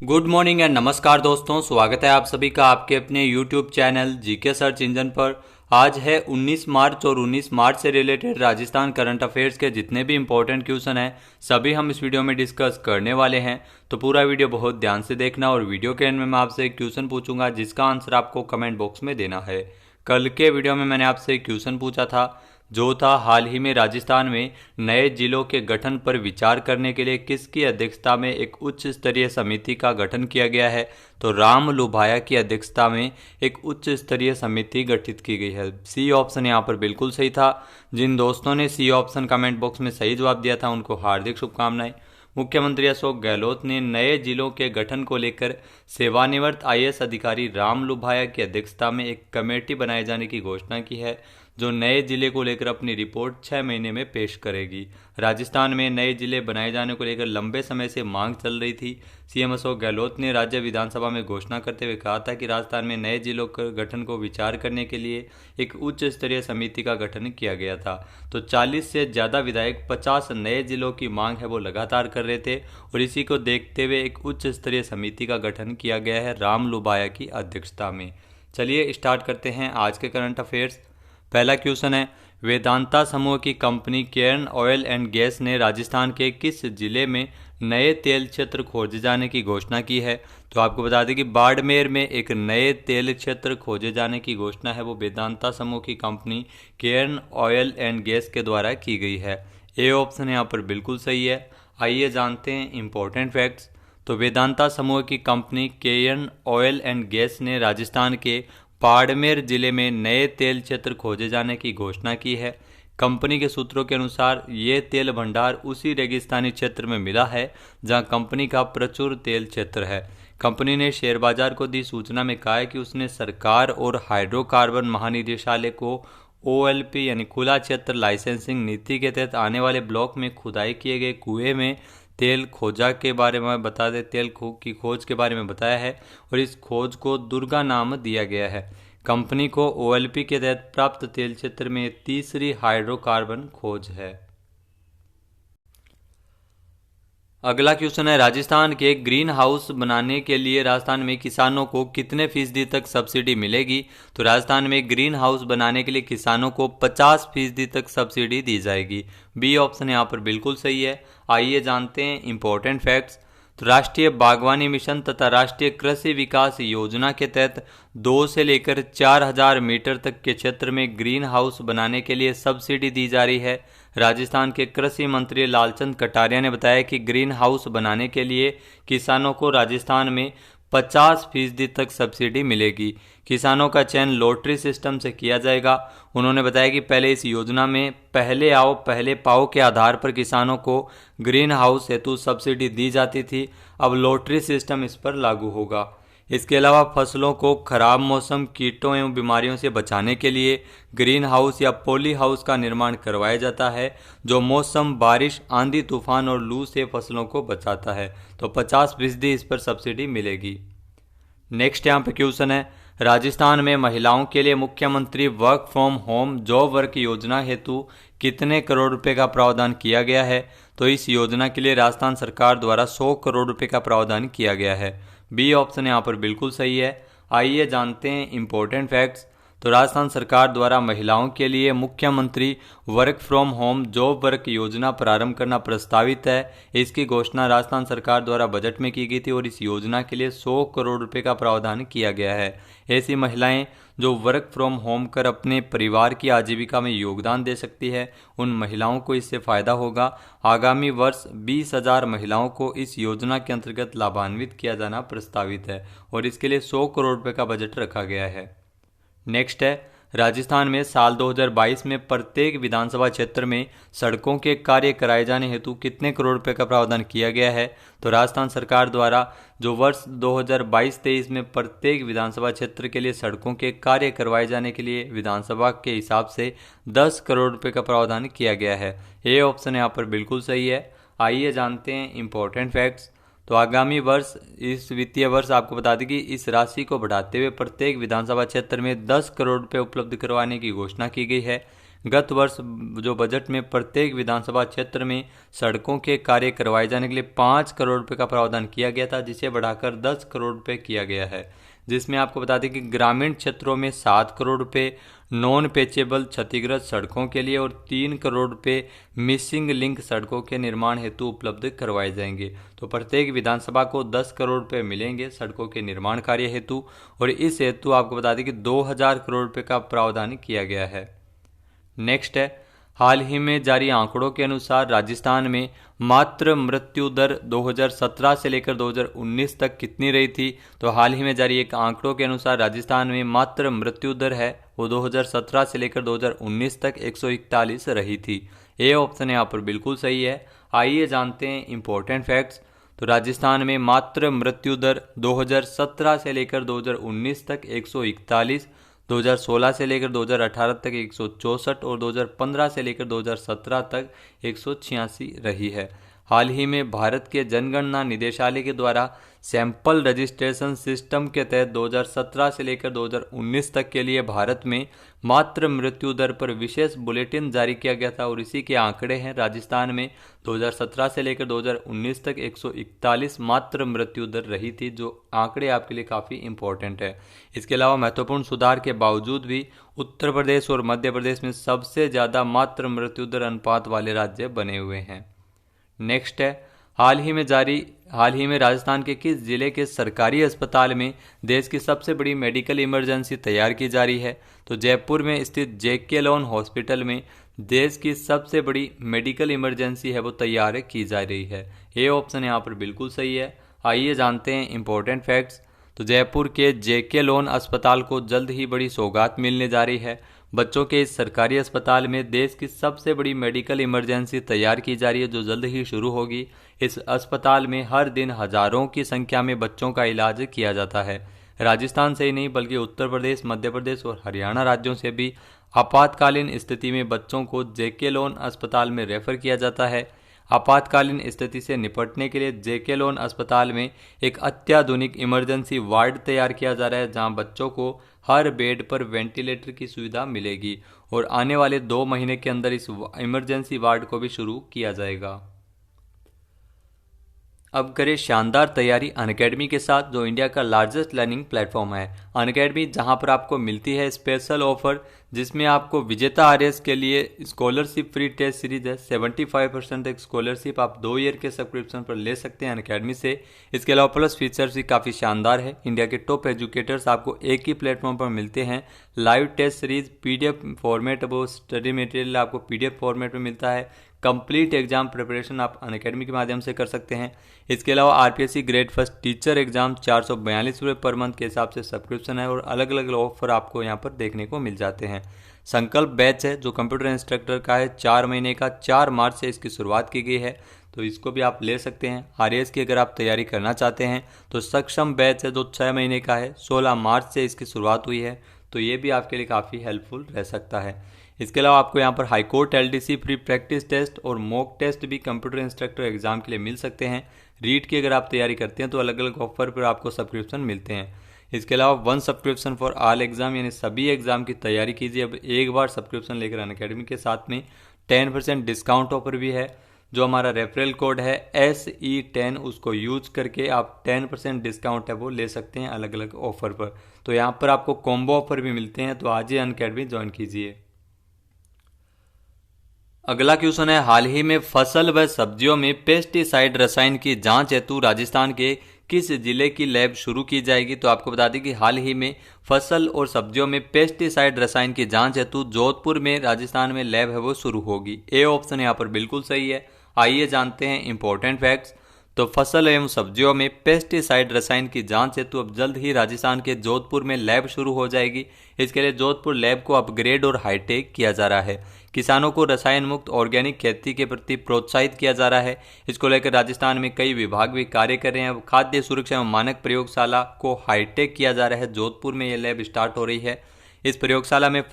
Good morning and नमस्कार दोस्तों, स्वागत है आप सभी का आपके अपने YouTube channel GK search engine पर। आज है 19 मार्च और 19 मार्च से रिलेटेड राजस्थान करंट अफेयर्स के जितने भी इंपॉर्टेंट क्वेश्चन हैं सभी हम इस वीडियो में डिस्कस करने वाले हैं। तो पूरा वीडियो बहुत ध्यान से देखना और वीडियो के एंड में मैं आपसे एक क्वेश्चन पूछूंगा जिसका आंसर आपको कमेंट बॉक्स में देना है। कल के वीडियो में मैंने आपसे एक क्वेश्चन पूछा था जो था हाल ही में राजस्थान में नए जिलों के गठन पर विचार करने के लिए किसकी अध्यक्षता में एक उच्च स्तरीय समिति का गठन किया गया है। तो राम लुभाया की अध्यक्षता में एक उच्च स्तरीय समिति गठित की गई है। सी ऑप्शन यहाँ पर बिल्कुल सही था। जिन दोस्तों ने सी ऑप्शन कमेंट बॉक्स में सही जवाब दिया था उनको हार्दिक शुभकामनाएं। मुख्यमंत्री अशोक गहलोत ने नए जिलों के गठन को लेकर सेवानिवृत्त आईएएस अधिकारी राम लुभाया की अध्यक्षता में एक कमेटी बनाए जाने की घोषणा की है जो नए जिले को लेकर अपनी रिपोर्ट 6 महीने में पेश करेगी। राजस्थान में नए जिले बनाए जाने को लेकर लंबे समय से मांग चल रही थी। सीएम अशोक गहलोत ने राज्य विधानसभा में घोषणा करते हुए कहा था कि राजस्थान में नए जिलों के गठन को विचार करने के लिए एक उच्च स्तरीय समिति का गठन किया गया था। तो 40 से ज़्यादा विधायक 50 नए जिलों की मांग है वो लगातार कर रहे थे और इसी को देखते हुए एक उच्च स्तरीय समिति का गठन किया गया है राम लुभाया की अध्यक्षता में। चलिए स्टार्ट करते हैं आज के करंट अफेयर्स। पहला क्वेश्चन है, वेदांता समूह की company Cairn oil and gas ने राजस्थान के किस जिले में नए तेल क्षेत्र खोजे जाने की घोषणा की है। तो आपको बता दें कि बाड़मेर में एक नए तेल क्षेत्र खोजे जाने की घोषणा है वो वेदांता समूह की company Cairn oil and gas के द्वारा की गई है। ए ऑप्शन यहाँ पर बिल्कुल सही है। आइए जानते हैं इंपॉर्टेंट फैक्ट्स। तो वेदांता समूह की company Cairn oil and gas ने राजस्थान के बाड़मेर जिले में नए तेल क्षेत्र खोजे जाने की घोषणा की है। कंपनी के सूत्रों के अनुसार ये तेल भंडार उसी रेगिस्तानी क्षेत्र में मिला है जहां कंपनी का प्रचुर तेल क्षेत्र है। कंपनी ने शेयर बाजार को दी सूचना में कहा है कि उसने सरकार और हाइड्रोकार्बन महानिदेशालय को ओएलपी यानी खुला क्षेत्र लाइसेंसिंग नीति के तहत आने वाले ब्लॉक में खुदाई किए गए कुएं में तेल खोजा के बारे में बता दें तेल की खोज के बारे में बताया है और इस खोज को दुर्गा नाम दिया गया है। कंपनी को ओएलपी के तहत प्राप्त तेल क्षेत्र में तीसरी हाइड्रोकार्बन खोज है। अगला क्वेश्चन है, राजस्थान के ग्रीन हाउस बनाने के लिए राजस्थान में किसानों को कितने फीसदी तक सब्सिडी मिलेगी। तो राजस्थान में ग्रीन हाउस बनाने के लिए किसानों को 50% तक सब्सिडी दी जाएगी। बी ऑप्शन यहाँ पर बिल्कुल सही है। आइए जानते हैं इंपॉर्टेंट फैक्ट्स। तो राष्ट्रीय बागवानी मिशन तथा राष्ट्रीय कृषि विकास योजना के तहत 2 से लेकर 4000 मीटर तक के क्षेत्र में ग्रीन हाउस बनाने के लिए सब्सिडी दी जा रही है। राजस्थान के कृषि मंत्री लालचंद कटारिया ने बताया कि ग्रीन हाउस बनाने के लिए किसानों को राजस्थान में 50% तक सब्सिडी मिलेगी। किसानों का चयन लॉटरी सिस्टम से किया जाएगा। उन्होंने बताया कि पहले इस योजना में पहले आओ पहले पाओ के आधार पर किसानों को ग्रीन हाउस हेतु सब्सिडी दी जाती थी। अब लॉटरी सिस्टम इस पर लागू होगा। इसके अलावा फसलों को खराब मौसम, कीटों एवं बीमारियों से बचाने के लिए ग्रीन हाउस या पॉली हाउस का निर्माण करवाया जाता है जो मौसम, बारिश, आंधी तूफान और लू से फसलों को बचाता है। तो 50% इस पर सब्सिडी मिलेगी। नेक्स्ट यहाँ पे क्वेश्चन है, राजस्थान में महिलाओं के लिए मुख्यमंत्री work from home job work योजना हेतु कितने करोड़ रुपए का प्रावधान किया गया है। तो इस योजना के लिए राजस्थान सरकार द्वारा 100 करोड़ रुपए का प्रावधान किया गया है। बी ऑप्शन यहाँ पर बिल्कुल सही है। आइए जानते हैं इंपॉर्टेंट फैक्ट्स। तो राजस्थान सरकार द्वारा महिलाओं के लिए मुख्यमंत्री work from home job work योजना प्रारंभ करना प्रस्तावित है। इसकी घोषणा राजस्थान सरकार द्वारा बजट में की गई थी और इस योजना के लिए 100 करोड़ रुपए का प्रावधान किया गया है। ऐसी महिलाएं जो वर्क फ्रॉम होम कर अपने परिवार की आजीविका में योगदान दे सकती है उन महिलाओं को इससे फायदा होगा। आगामी वर्ष 20,000 महिलाओं को इस योजना के अंतर्गत लाभान्वित किया जाना प्रस्तावित है और इसके लिए 100 करोड़ रुपए का बजट रखा गया है। नेक्स्ट है, राजस्थान में साल 2022 में प्रत्येक विधानसभा क्षेत्र में सड़कों के कार्य कराए जाने हेतु कितने करोड़ रुपए का प्रावधान किया गया है। तो राजस्थान सरकार द्वारा जो वर्ष 2022-23 में प्रत्येक विधानसभा क्षेत्र के लिए सड़कों के कार्य करवाए जाने के लिए विधानसभा के हिसाब से 10 करोड़ रुपए का प्रावधान किया गया है। ए ऑप्शन यहाँ पर बिल्कुल सही है। आइए जानते हैं इंपॉर्टेंट फैक्ट्स। तो आगामी वर्ष इस वित्तीय वर्ष आपको बता दें कि इस राशि को बढ़ाते हुए प्रत्येक विधानसभा क्षेत्र में 10 करोड़ रुपए उपलब्ध करवाने की घोषणा की गई है। गत वर्ष जो बजट में प्रत्येक विधानसभा क्षेत्र में सड़कों के कार्य करवाए जाने के लिए 5 करोड़ रुपए का प्रावधान किया गया था, जिसे बढ़ाकर 10 करोड़ रुपए किया गया है, जिसमें आपको बता दें कि ग्रामीण क्षेत्रों में 7 करोड़ रुपए नॉन पेचेबल क्षतिग्रस्त सड़कों के लिए और 3 करोड़ रुपए मिसिंग लिंक सड़कों के निर्माण हेतु उपलब्ध करवाए जाएंगे। तो प्रत्येक विधानसभा को 10 करोड़ रुपए मिलेंगे सड़कों के निर्माण कार्य हेतु, और इस हेतु आपको बता दें कि 2000 करोड़ रुपए का प्रावधान किया गया है। नेक्स्ट है, हाल ही में जारी आंकड़ों के अनुसार राजस्थान में मातृ मृत्यु दर 2017 से लेकर 2019 तक कितनी रही थी। तो हाल ही में जारी एक आंकड़ों के अनुसार राजस्थान में मातृ मृत्यु दर है वो 2017 से लेकर 2019 तक 141 रही थी। ये ऑप्शन यहाँ पर बिल्कुल सही है। आइए जानते हैं इंपॉर्टेंट फैक्ट्स। तो राजस्थान में मातृ मृत्यु दर 2017 से लेकर 2019 तक 141, 2016 से लेकर 2018 तक 164 और 2015 से लेकर 2017 तक 186 रही है। हाल ही में भारत के जनगणना निदेशालय के द्वारा सैंपल रजिस्ट्रेशन सिस्टम के तहत 2017 से लेकर 2019 तक के लिए भारत में मातृ मृत्यु दर पर विशेष बुलेटिन जारी किया गया था, और इसी के आंकड़े हैं। राजस्थान में 2017 से लेकर 2019 तक 141 मातृ मृत्यु दर रही थी, जो आंकड़े आपके लिए काफ़ी इंपॉर्टेंट है। इसके अलावा महत्वपूर्ण सुधार के बावजूद भी उत्तर प्रदेश और मध्य प्रदेश में सबसे ज़्यादा मातृ मृत्यु दर अनुपात वाले राज्य बने हुए हैं। नेक्स्ट है, हाल ही में राजस्थान के किस जिले के सरकारी अस्पताल में देश की सबसे बड़ी मेडिकल इमरजेंसी तैयार की जा रही है। तो जयपुर में स्थित जेके लोन हॉस्पिटल में देश की सबसे बड़ी मेडिकल इमरजेंसी है वो तैयार की जा रही है। ये ऑप्शन यहाँ पर बिल्कुल सही है। आइए जानते हैं इंपॉर्टेंट फैक्ट्स। तो जयपुर के जेके लोन अस्पताल को जल्द ही बड़ी सौगात मिलने जा रही है। बच्चों के इस सरकारी अस्पताल में देश की सबसे बड़ी मेडिकल इमरजेंसी तैयार की जा रही है, जो जल्द ही शुरू होगी। इस अस्पताल में हर दिन हजारों की संख्या में बच्चों का इलाज किया जाता है। राजस्थान से ही नहीं बल्कि उत्तर प्रदेश, मध्य प्रदेश और हरियाणा राज्यों से भी आपातकालीन स्थिति में बच्चों को जेके लोन अस्पताल में रेफर किया जाता है। आपातकालीन स्थिति से निपटने के लिए जेके लोन अस्पताल में एक अत्याधुनिक इमरजेंसी वार्ड तैयार किया जा रहा है, जहां बच्चों को हर बेड पर वेंटिलेटर की सुविधा मिलेगी, और आने वाले 2 महीने के अंदर इस इमरजेंसी वार्ड को भी शुरू किया जाएगा। अब करें शानदार तैयारी अनअकैडमी के साथ, जो इंडिया का लार्जेस्ट लर्निंग प्लेटफॉर्म है। अनअकैडमी जहां पर आपको मिलती है स्पेशल ऑफर, जिसमें आपको विजेता आरएस के लिए स्कॉलरशिप फ्री टेस्ट सीरीज है। 75% तक स्कॉलरशिप आप 2 ईयर के सब्सक्रिप्शन पर ले सकते हैं अनअकैडमी से। इसके अलावा प्लस फीचर्स भी काफ़ी शानदार है। इंडिया के टॉप एजुकेटर्स आपको एक ही प्लेटफॉर्म पर मिलते हैं। Live test series PDF format, वो स्टडी मटेरियल आपको पीडीएफ फॉर्मेट में मिलता है। कंप्लीट एग्जाम प्रिपरेशन आप अनअकैडमी के माध्यम से कर सकते हैं। इसके अलावा RPSC grade first teacher exam 442 रुपये पर मंथ के हिसाब से सब्सक्रिप्शन है, और अलग अलग ऑफर आपको यहाँ पर देखने को मिल जाते हैं। संकल्प बैच है जो कंप्यूटर इंस्ट्रक्टर का है, 4 महीने का, 4 मार्च से इसकी शुरुआत की गई है, तो इसको भी आप ले सकते हैं। आरएएस की अगर आप तैयारी करना चाहते हैं तो सक्षम बैच है जो 6 महीने का है, 16 मार्च से इसकी शुरुआत हुई है, तो ये भी आपके लिए काफ़ी हेल्पफुल रह सकता है। इसके अलावा आपको यहाँ पर high court LDC free practice test और मॉक टेस्ट भी कंप्यूटर इंस्ट्रक्टर एग्जाम के लिए मिल सकते हैं। रीट की अगर आप तैयारी करते हैं तो अलग अलग ऑफर पर आपको सब्सक्रिप्शन मिलते हैं। इसके अलावा 1 सब्सक्रिप्शन फॉर ऑल एग्जाम, यानी सभी एग्जाम की तैयारी कीजिए। अब एक बार सब्सक्रिप्शन लेकर अनअकैडमी के साथ में 10% डिस्काउंट ऑफर भी है। जो हमारा रेफरल कोड है SE10, उसको यूज करके आप 10% डिस्काउंट है वो ले सकते हैं अलग अलग ऑफर पर। तो यहाँ पर आपको कॉम्बो ऑफर भी मिलते हैं, तो आज ही अनअकैडमी ज्वाइन कीजिए। अगला क्वेश्चन है, हाल ही में फसल व सब्जियों में पेस्टिसाइड रसायन की जांच हेतु राजस्थान के किस जिले की लैब शुरू की जाएगी। तो आपको बता दें कि हाल ही में फसल और सब्जियों में पेस्टिसाइड रसायन की जांच हेतु जोधपुर में राजस्थान में लैब है वो शुरू होगी। ए ऑप्शन यहाँ पर बिल्कुल सही है। आइए जानते हैं इंपॉर्टेंट फैक्ट्स। तो फसल एवं सब्जियों में पेस्टिसाइड रसायन की जांच हेतु अब जल्द ही राजस्थान के जोधपुर में लैब शुरू हो जाएगी। इसके लिए जोधपुर लैब को अपग्रेड और हाईटेक किया जा रहा है। किसानों को रसायन मुक्त ऑर्गेनिक खेती के प्रति प्रोत्साहित किया जा रहा है। इसको लेकर राजस्थान में कई विभाग भी कार्य कर रहे हैं। खाद्य सुरक्षा एवं मानक प्रयोगशाला को हाईटेक किया जा रहा है। जोधपुर में यह लैब स्टार्ट हो रही है। इस प्रयोगशाला में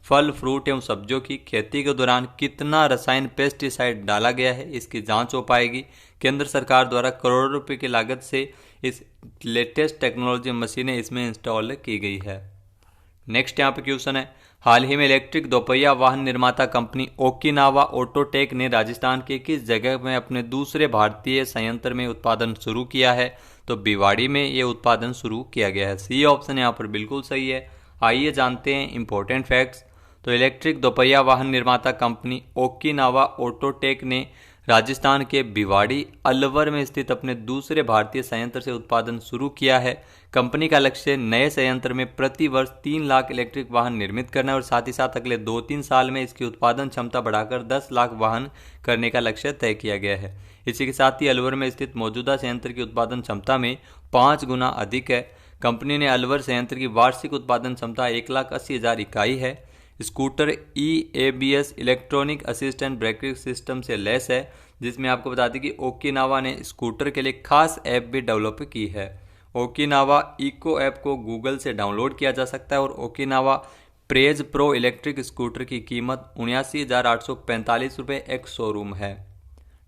फल फ्रूट एवं सब्जियों की खेती के दौरान कितना रसायन पेस्टिसाइड डाला गया है, इसकी जांच हो पाएगी। केंद्र सरकार द्वारा करोड़ों रुपए की लागत से इस लेटेस्ट टेक्नोलॉजी मशीनें इसमें इंस्टॉल की गई है। नेक्स्ट यहाँ पे क्वेश्चन है, हाल ही में इलेक्ट्रिक दोपहिया वाहन निर्माता कंपनी ओकिनावा ऑटोटेक ने राजस्थान के किस जगह में अपने दूसरे भारतीय संयंत्र में उत्पादन शुरू किया है? तो भिवाड़ी में ये उत्पादन शुरू किया गया है। सी ऑप्शन यहाँ पर बिल्कुल सही है। आइए जानते हैं इंपॉर्टेंट फैक्ट्स। तो इलेक्ट्रिक दोपहिया वाहन निर्माता कंपनी ओकिनावा ऑटोटेक ने राजस्थान के भिवाड़ी अलवर में स्थित अपने दूसरे भारतीय संयंत्र से उत्पादन शुरू किया है। कंपनी का लक्ष्य नए संयंत्र में प्रति वर्ष 3 लाख इलेक्ट्रिक वाहन निर्मित करना है और साथ ही साथ अगले 2-3 साल में इसकी उत्पादन क्षमता बढ़ाकर 10 लाख वाहन करने का लक्ष्य तय किया गया है। इसी के साथ ही अलवर में स्थित मौजूदा संयंत्र की उत्पादन क्षमता में 5 गुना अधिक है। कंपनी ने अलवर संयंत्र की वार्षिक उत्पादन क्षमता 1,80,000 इकाई है। Scooter ABS electronic assistant braking system से लैस है, जिसमें आपको बता दें कि ओकिनावा ने स्कूटर के लिए खास ऐप भी डेवलप की है। ओकिनावा इको ऐप को गूगल से डाउनलोड किया जा सकता है और Okinawa praise pro electric scooter की कीमत 79,845 रुपये एक शोरूम है।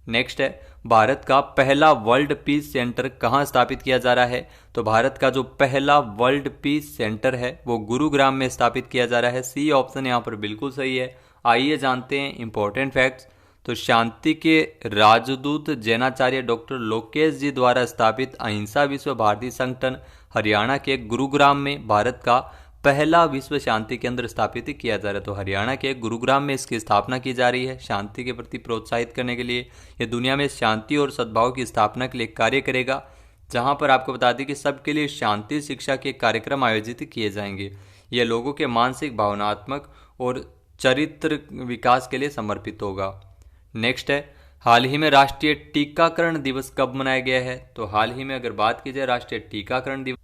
नेक्स्ट है, भारत का पहला वर्ल्ड पीस सेंटर कहाँ स्थापित किया जा रहा है? तो भारत का जो पहला वर्ल्ड पीस सेंटर है वो गुरुग्राम में स्थापित किया जा रहा है। सी ऑप्शन यहाँ पर बिल्कुल सही है। आइए जानते हैं इंपॉर्टेंट फैक्ट्स। तो शांति के राजदूत जैनाचार्य डॉक्टर लोकेश जी द्वारा स्थापित अहिंसा विश्व भारती संगठन हरियाणा के गुरुग्राम में भारत का पहला विश्व शांति केंद्र स्थापित किया जा रहा है। तो हरियाणा के गुरुग्राम में इसकी स्थापना की जा रही है शांति के प्रति प्रोत्साहित करने के लिए। ये दुनिया में शांति और सद्भाव की स्थापना के लिए कार्य करेगा, जहां पर आपको बता दें कि सबके लिए शांति शिक्षा के कार्यक्रम आयोजित किए जाएंगे। यह लोगों के मानसिक, भावनात्मक और चरित्र विकास के लिए समर्पित होगा। नेक्स्ट है, हाल ही में राष्ट्रीय टीकाकरण दिवस कब मनाया गया है? तो हाल ही में अगर बात की जाए राष्ट्रीय टीकाकरण दिवस,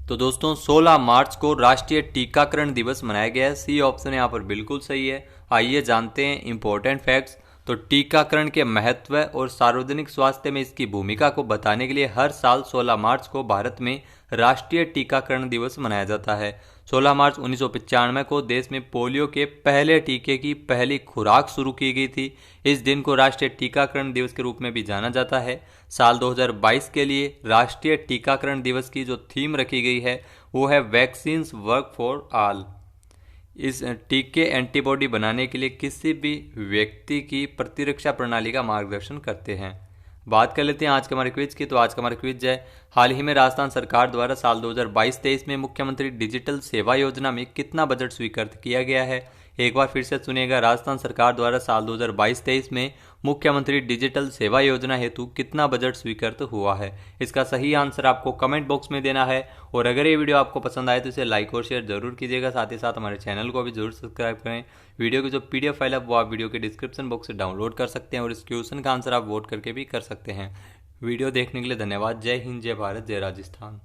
तो दोस्तों 16 मार्च को राष्ट्रीय टीकाकरण दिवस मनाया गया है। सी ऑप्शन यहाँ पर बिल्कुल सही है। आइए जानते हैं इंपॉर्टेंट फैक्ट्स। तो टीकाकरण के महत्व और सार्वजनिक स्वास्थ्य में इसकी भूमिका को बताने के लिए हर साल 16 मार्च को भारत में राष्ट्रीय टीकाकरण दिवस मनाया जाता है। 16 मार्च 1995 को देश में पोलियो के पहले टीके की पहली खुराक शुरू की गई थी। इस दिन को राष्ट्रीय टीकाकरण दिवस के रूप में भी जाना जाता है। साल 2022 के लिए राष्ट्रीय टीकाकरण दिवस की जो थीम रखी गई है वो है वैक्सीन्स वर्क फॉर ऑल। इस टीके एंटीबॉडी बनाने के लिए किसी भी व्यक्ति की प्रतिरक्षा प्रणाली का मार्गदर्शन करते हैं। बात कर लेते हैं आज के हमारे क्विज की। तो आज का हमारा क्विज है, हाल ही में राजस्थान सरकार द्वारा साल 2022-23 में मुख्यमंत्री डिजिटल सेवा योजना में कितना बजट स्वीकृत किया गया है? एक बार फिर से सुनिएगा, राजस्थान सरकार द्वारा साल 2022-23 में मुख्यमंत्री डिजिटल सेवा योजना हेतु कितना बजट स्वीकृत हुआ है? इसका सही आंसर आपको कमेंट बॉक्स में देना है। और अगर ये वीडियो आपको पसंद आए तो इसे लाइक और शेयर जरूर कीजिएगा। साथ ही साथ हमारे चैनल को भी जरूर सब्सक्राइब करें। वीडियो की जो PDF फाइल है वो आप वीडियो के डिस्क्रिप्शन बॉक्स से डाउनलोड कर सकते हैं और इस क्वेश्चन का आंसर आप वोट करके भी कर सकते हैं। वीडियो देखने के लिए धन्यवाद। जय हिंद, जय भारत, जय राजस्थान।